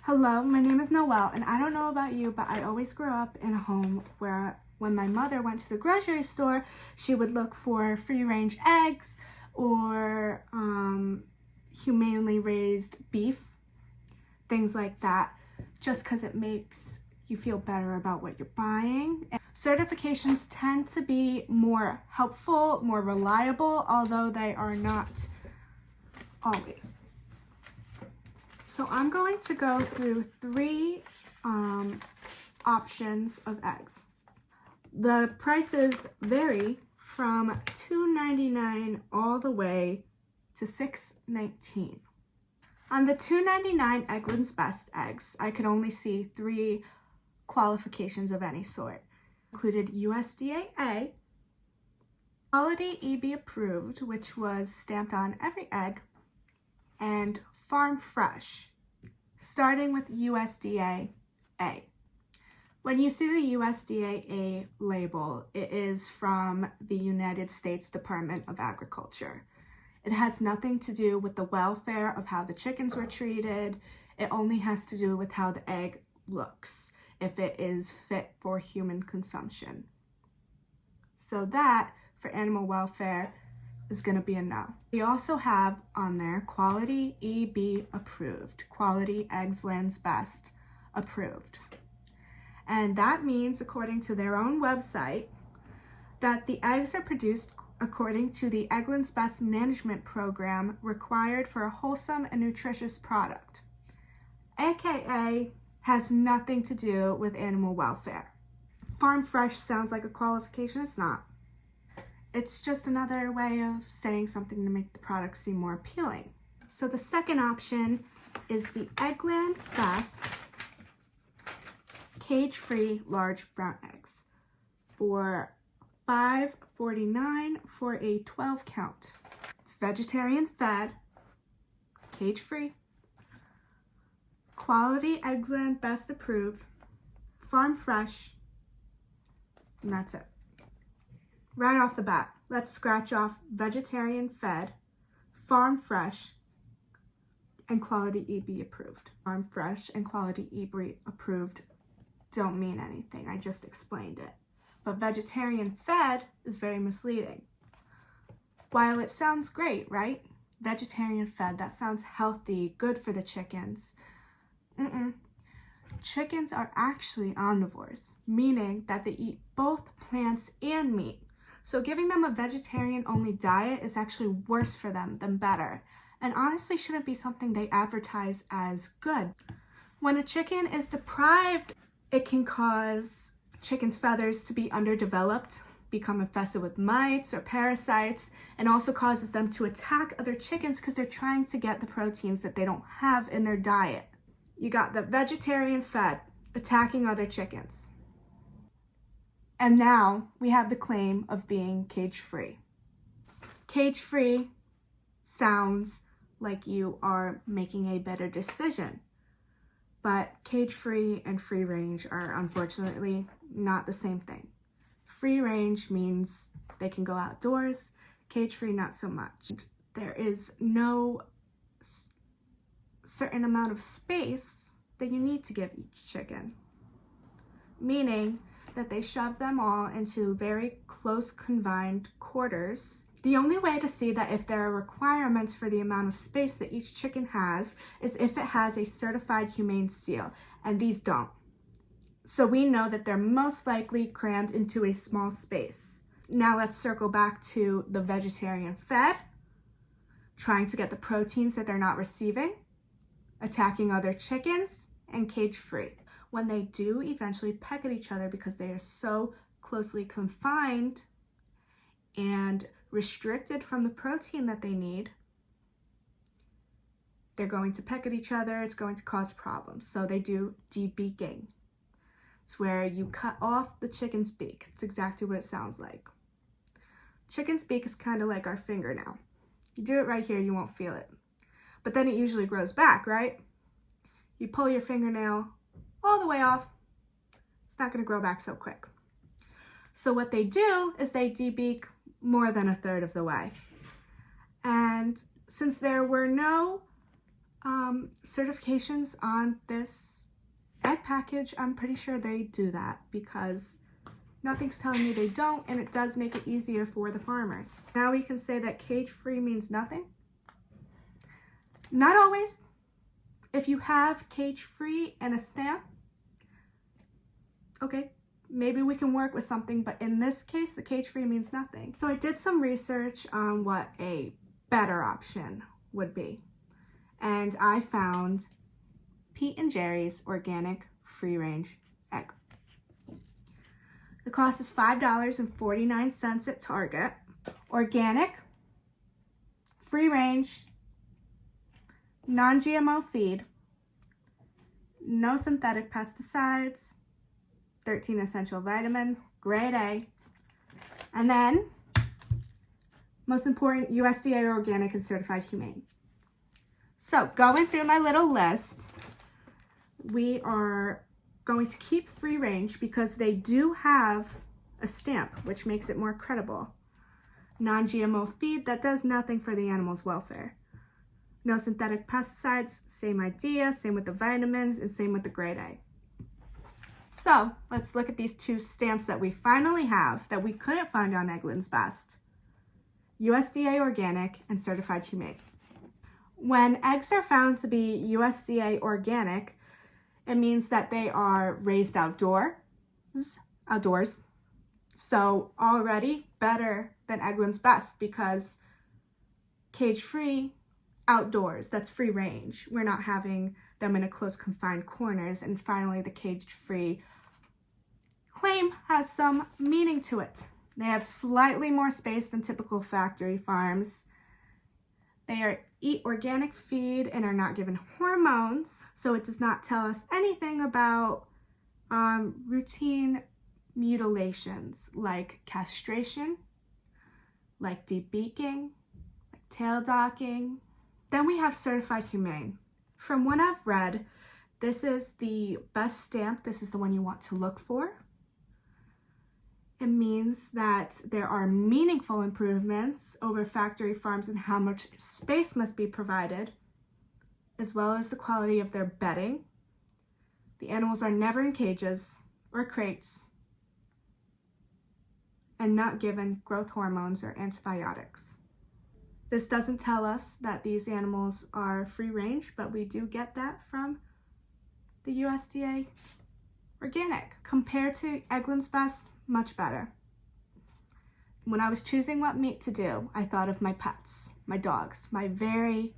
Hello, my name is Noelle, and I don't know about you, but I always grew up in a home where when my mother went to the grocery store, she would look for free-range eggs or humanely raised beef, things like that, just because it makes you feel better about what you're buying. And certifications tend to be more helpful, more reliable, although they are not always. So I'm going to go through three options of eggs. The prices vary from $2.99 all the way to $6.19. On the $2.99 Eggland's Best eggs, I could only see three qualifications of any sort. Included USDA A, Quality EB approved, which was stamped on every egg, and Farm Fresh, starting with USDA A. When you see the USDA A label, it is from the United States Department of Agriculture. It has nothing to do with the welfare of how the chickens were treated. It only has to do with how the egg looks, if it is fit for human consumption. So that, for animal welfare, is going to be a no. We also have on there Quality EB approved, Quality Eggland's Best approved. And that means, according to their own website, that the eggs are produced according to the Eggland's Best Management Program required for a wholesome and nutritious product, aka has nothing to do with animal welfare. Farm Fresh sounds like a qualification. It's not. It's just another way of saying something to make the product seem more appealing. So the second option is the Eggland's Best cage-free large brown eggs for $5.49 for a 12 count. It's vegetarian fed, cage-free, Quality Eggland's Best approved, Farm Fresh, and that's it. Right off the bat, let's scratch off vegetarian fed, Farm Fresh, and Quality EB approved. Farm Fresh and Quality EB approved don't mean anything. I just explained it. But vegetarian fed is very misleading. While it sounds great, right? Vegetarian fed, that sounds healthy, good for the chickens. Chickens are actually omnivores, meaning that they eat both plants and meat. So giving them a vegetarian-only diet is actually worse for them than better, and honestly shouldn't be something they advertise as good. When a chicken is deprived, it can cause chicken's feathers to be underdeveloped, become infested with mites or parasites, and also causes them to attack other chickens because they're trying to get the proteins that they don't have in their diet. You got the vegetarian fed attacking other chickens. And now we have the claim of being cage-free. Cage-free sounds like you are making a better decision. But cage-free and free-range are unfortunately not the same thing. Free-range means they can go outdoors. Cage-free, not so much. There is no certain amount of space that you need to give each chicken. Meaning that they shove them all into very close confined quarters. The only way to see that if there are requirements for the amount of space that each chicken has is if it has a certified humane seal, and these don't. So we know that they're most likely crammed into a small space. Now let's circle back to the vegetarian fed, trying to get the proteins that they're not receiving, attacking other chickens, and cage-free. When they do eventually peck at each other because they are so closely confined and restricted from the protein that they need, they're going to peck at each other. It's going to cause problems. So they do debeaking. It's where you cut off the chicken's beak. It's exactly what it sounds like. Chicken's beak is kind of like our fingernail. You do it right here, you won't feel it. But then it usually grows back, right? You pull your fingernail all the way off, it's not going to grow back so quick. So what they do is they debeak more than a third of the way. And since there were no certifications on this egg package, I'm pretty sure they do that because nothing's telling me they don't, and it does make it easier for the farmers. Now we can say that cage-free means nothing. Not always. If you have cage-free and a stamp, okay, maybe we can work with something, but in this case, the cage-free means nothing. So I did some research on what a better option would be, and I found Pete and Jerry's organic free-range egg. The cost is $5.49 at Target. Organic, free-range, non-GMO feed, no synthetic pesticides, 13 essential vitamins, grade A, and then, most important, USDA organic and certified humane. So going through my little list, we are going to keep free range because they do have a stamp, which makes it more credible. Non-GMO feed, that does nothing for the animal's welfare. No synthetic pesticides, same idea, same with the vitamins, and same with the grade A. So let's look at these two stamps that we finally have that we couldn't find on Eggland's Best. USDA organic and certified humane. When eggs are found to be USDA organic, it means that they are raised outdoors. So already better than Eggland's Best because cage-free, outdoors, that's free range. We're not having them in a close confined corners. And finally, the cage-free claim has some meaning to it. They have slightly more space than typical factory farms. They eat organic feed and are not given hormones, so it does not tell us anything about routine mutilations like castration, like debeaking, like tail docking. Then we have certified humane. From what I've read, this is the best stamp. This is the one you want to look for. It means that there are meaningful improvements over factory farms in how much space must be provided, as well as the quality of their bedding. The animals are never in cages or crates and not given growth hormones or antibiotics. This doesn't tell us that these animals are free range, but we do get that from the USDA organic. Compared to Eggland's Best, much better. When I was choosing what meat to do, I thought of my pets, my dogs, my very,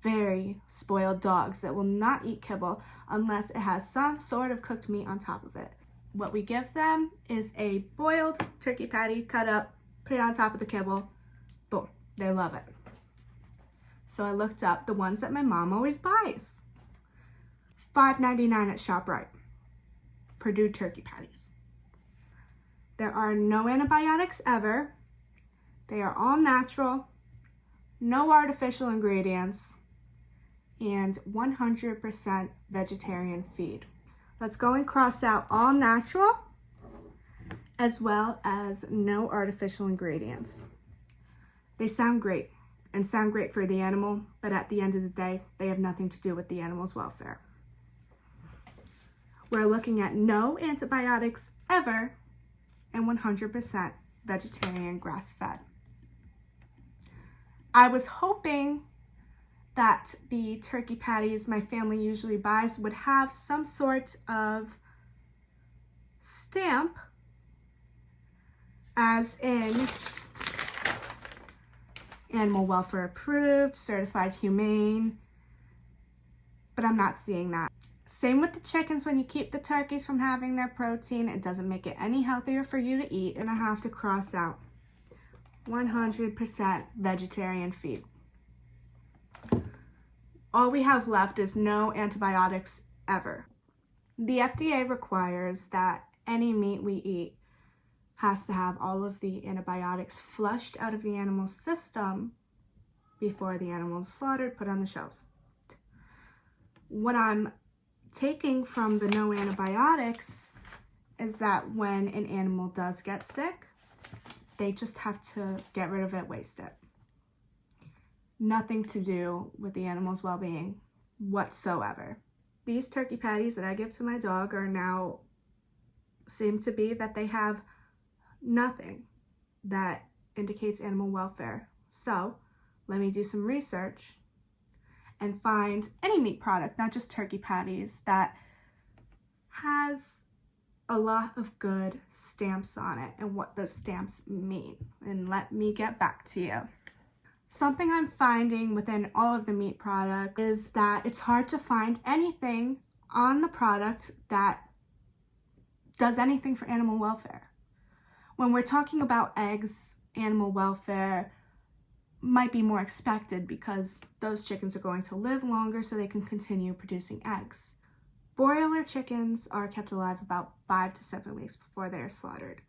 very spoiled dogs that will not eat kibble unless it has some sort of cooked meat on top of it. What we give them is a boiled turkey patty, cut up, put it on top of the kibble. Boom, they love it. So I looked up the ones that my mom always buys. $5.99 at ShopRite. Purdue turkey patties. There are no antibiotics ever. They are all natural, no artificial ingredients, and 100% vegetarian feed. Let's go and cross out all natural as well as no artificial ingredients. They sound great and sound great for the animal, but at the end of the day, they have nothing to do with the animal's welfare. We're looking at no antibiotics ever and 100% vegetarian grass-fed. I was hoping that the turkey patties my family usually buys would have some sort of stamp, as in animal welfare approved, certified humane, but I'm not seeing that. Same with the chickens. When you keep the turkeys from having their protein, it doesn't make it any healthier for you to eat, and I have to cross out 100% vegetarian feed. All we have left is no antibiotics ever. The FDA requires that any meat we eat has to have all of the antibiotics flushed out of the animal's system before the animal is slaughtered, put on the shelves. What I'm taking from the no antibiotics is that when an animal does get sick, they just have to get rid of it, waste it. Nothing to do with the animal's well-being. whatsoever. These turkey patties that I give to my dog are now seem to be that they have nothing that indicates animal welfare. So let me do some research and find any meat product, not just turkey patties, that has a lot of good stamps on it and what those stamps mean. And let me get back to you. Something I'm finding within all of the meat products is that it's hard to find anything on the product that does anything for animal welfare. When we're talking about eggs, animal welfare might be more expected because those chickens are going to live longer so they can continue producing eggs. Broiler chickens are kept alive about 5 to 7 weeks before they are slaughtered.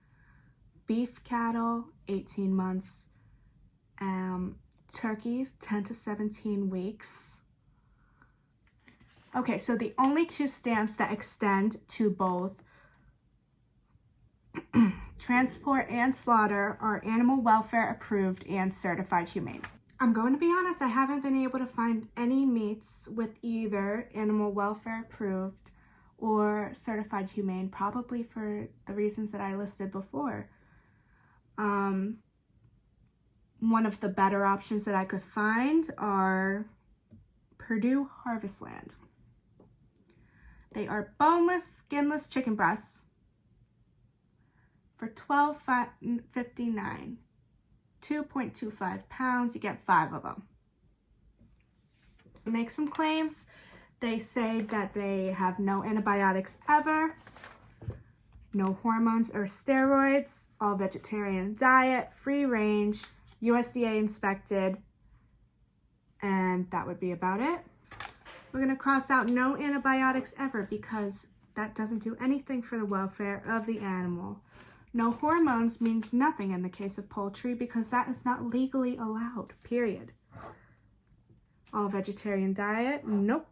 Beef cattle, 18 months. Turkeys, 10 to 17 weeks. Okay, so the only two stamps that extend to both transport and slaughter are animal welfare approved and certified humane. I'm going to be honest, I haven't been able to find any meats with either animal welfare approved or certified humane, probably for the reasons that I listed before. One of the better options that I could find are Purdue Harvestland. They are boneless, skinless chicken breasts for $12.59. 2.25 pounds, you get 5 of them. Make some claims. They say that they have no antibiotics ever, no hormones or steroids, all vegetarian diet, free range, USDA inspected, and that would be about it. We're going to cross out no antibiotics ever because that doesn't do anything for the welfare of the animal. No hormones means nothing in the case of poultry because that is not legally allowed, period. All vegetarian diet, nope.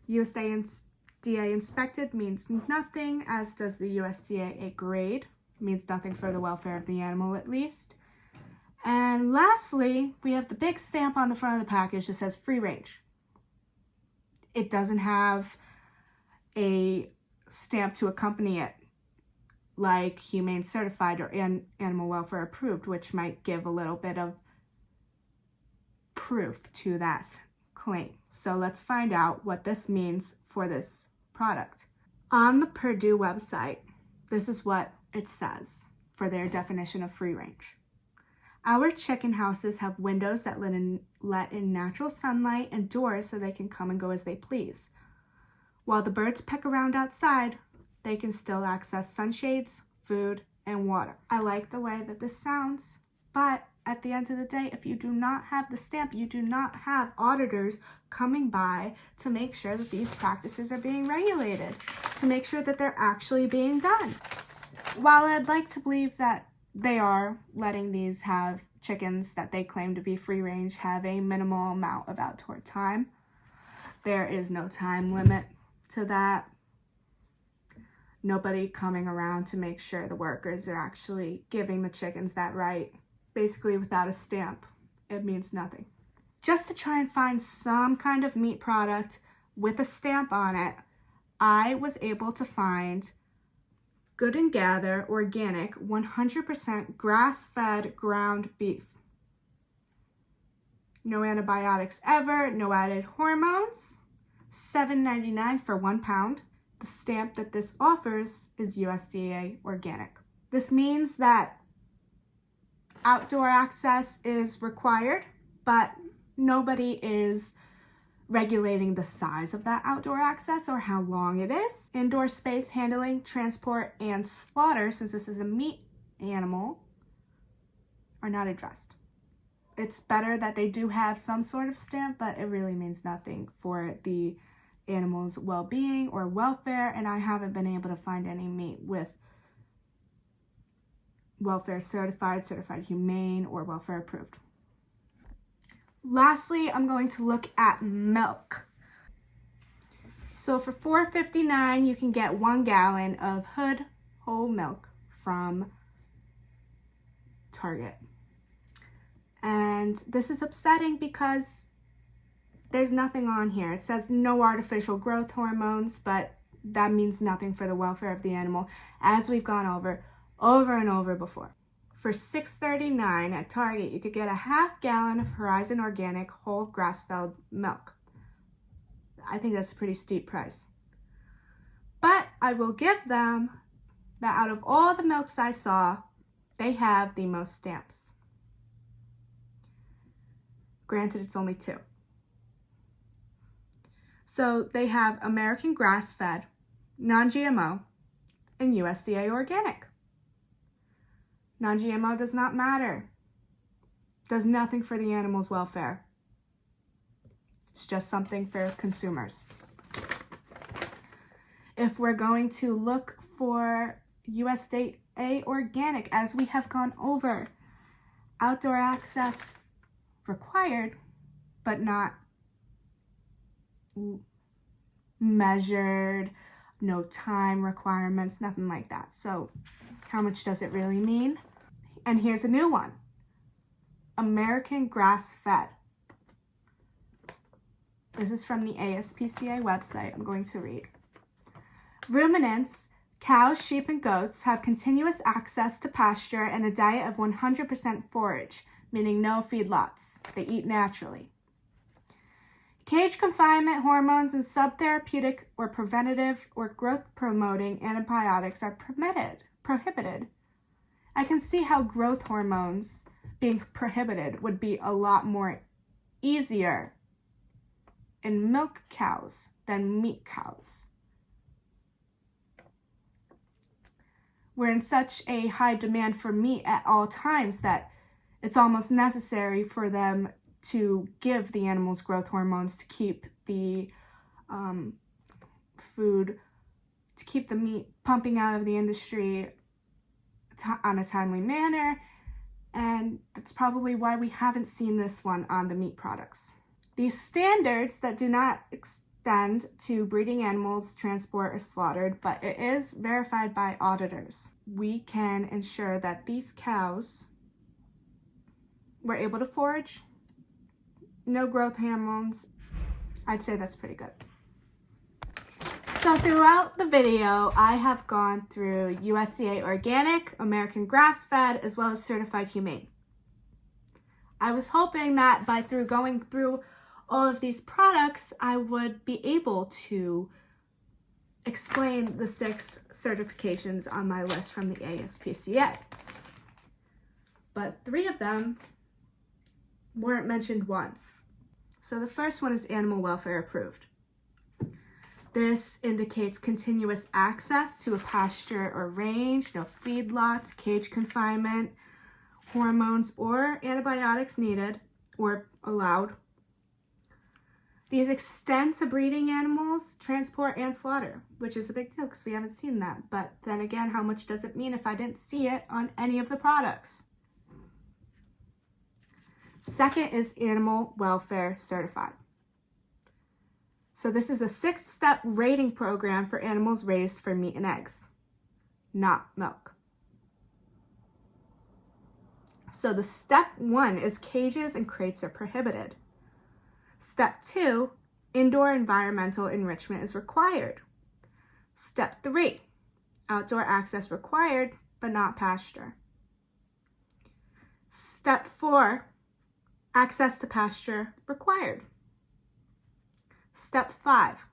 USDA inspected means nothing, as does the USDA grade. Means nothing for the welfare of the animal at least. And lastly, we have the big stamp on the front of the package that says free range. It doesn't have a stamp to accompany it, like humane certified or animal welfare approved, which might give a little bit of proof to that claim. So let's find out what this means for this product. On the Purdue website, this is what it says for their definition of free range. Our chicken houses have windows that let in natural sunlight and doors so they can come and go as they please. While the birds peck around outside, they can still access sunshades, food, and water. I like the way that this sounds, but at the end of the day, if you do not have the stamp, you do not have auditors coming by to make sure that these practices are being regulated, to make sure that they're actually being done. While I'd like to believe that they are letting these have chickens that they claim to be free range have a minimal amount of outdoor time, there is no time limit to that. Nobody coming around to make sure the workers are actually giving the chickens that right. Basically, without a stamp, it means nothing. Just to try and find some kind of meat product with a stamp on it, I was able to find Good and Gather organic 100% grass-fed ground beef. No antibiotics ever, no added hormones. $7.99 for 1 pound. The stamp that this offers is USDA organic. This means that outdoor access is required, but nobody is regulating the size of that outdoor access or how long it is. Indoor space handling, transport, and slaughter, since this is a meat animal, are not addressed. It's better that they do have some sort of stamp, but it really means nothing for the animal's well-being or welfare, and I haven't been able to find any meat with welfare certified, certified humane, or welfare approved. Lastly, I'm going to look at milk. So for $4.59, you can get 1 gallon of Hood whole milk from Target. And this is upsetting because there's nothing on here. It says no artificial growth hormones, but that means nothing for the welfare of the animal, as we've gone over and over before. For $6.39 at Target, you could get a half gallon of Horizon Organic whole grass-fed milk. I think that's a pretty steep price. But I will give them that out of all the milks I saw, they have the most stamps. Granted, it's only 2. So they have American grass-fed, non-GMO, and USDA organic. Non-GMO does not matter. Does nothing for the animal's welfare. It's just something for consumers. If we're going to look for USDA organic, as we have gone over, outdoor access required, but not measured, no time requirements, nothing like that. So how much does it really mean? And here's a new one. American grass-fed. This is from the ASPCA website. I'm going to read. Ruminants, cows, sheep, and goats have continuous access to pasture and a diet of 100% forage, meaning no feedlots. They eat naturally. Cage confinement hormones and subtherapeutic or preventative or growth-promoting antibiotics are prohibited. I can see how growth hormones being prohibited would be a lot more easier in milk cows than meat cows. We're in such a high demand for meat at all times that it's almost necessary for them to give the animals growth hormones to keep the to keep the meat pumping out of the industry on a timely manner, and that's probably why we haven't seen this one on the meat products. These standards that do not extend to breeding animals, transport, or slaughtered, but it is verified by auditors. We can ensure that these cows were able to forage, no growth hormones. I'd say that's pretty good. So throughout the video, I have gone through USDA Organic, American Grass-Fed, as well as Certified Humane. I was hoping that through going through all of these products, I would be able to explain the 6 certifications on my list from the ASPCA. But 3 of them weren't mentioned once. So the first one is animal welfare approved. This indicates continuous access to a pasture or range, no feedlots, cage confinement, hormones or antibiotics needed or allowed. These extend to breeding animals, transport, and slaughter, which is a big deal because we haven't seen that. But then again, how much does it mean if I didn't see it on any of the products? Second is animal welfare certified. So this is a 6-step rating program for animals raised for meat and eggs, not milk. So the step 1 is cages and crates are prohibited. Step 2, indoor environmental enrichment is required. Step 3, outdoor access required, but not pasture. Step 4, access to pasture required. Step 5,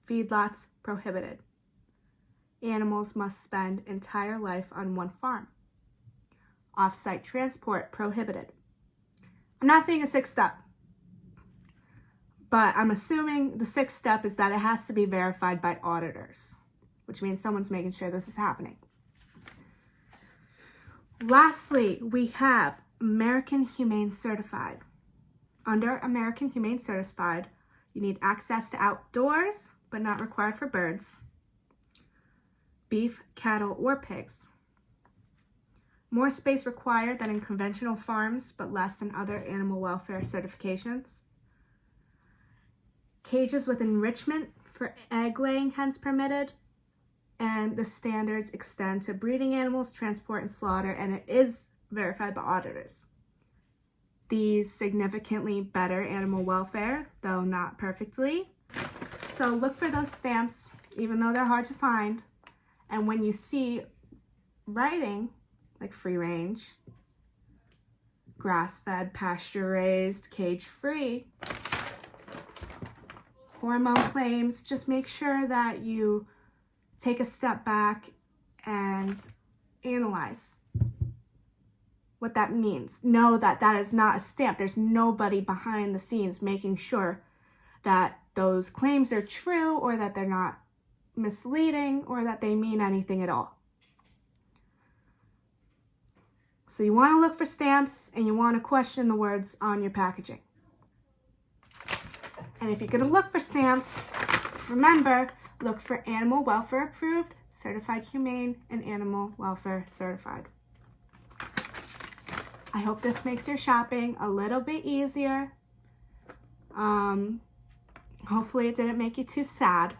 feedlots prohibited. Animals must spend entire life on one farm. Off-site transport prohibited. I'm not saying a 6th step, but I'm assuming the 6th step is that it has to be verified by auditors, which means someone's making sure this is happening. Lastly, we have American Humane Certified. Under American Humane Certified, you need access to outdoors, but not required for birds, beef, cattle, or pigs. More space required than in conventional farms, but less than other animal welfare certifications. Cages with enrichment for egg-laying hens permitted, and the standards extend to breeding animals, transport, and slaughter, and it is verified by auditors. these significantly better animal welfare, though not perfectly. So look for those stamps, even though they're hard to find. And when you see writing like free range, grass-fed, pasture-raised, cage-free, hormone claims, just make sure that you take a step back and analyze what that means. Know that that is not a stamp. There's nobody behind the scenes making sure that those claims are true, or that they're not misleading, or that they mean anything at all. So you want to look for stamps, and you want to question the words on your packaging. And if you're going to look for stamps, remember, look for animal welfare approved, certified humane, and animal welfare certified. I hope this makes your shopping a little bit easier. Hopefully it didn't make you too sad.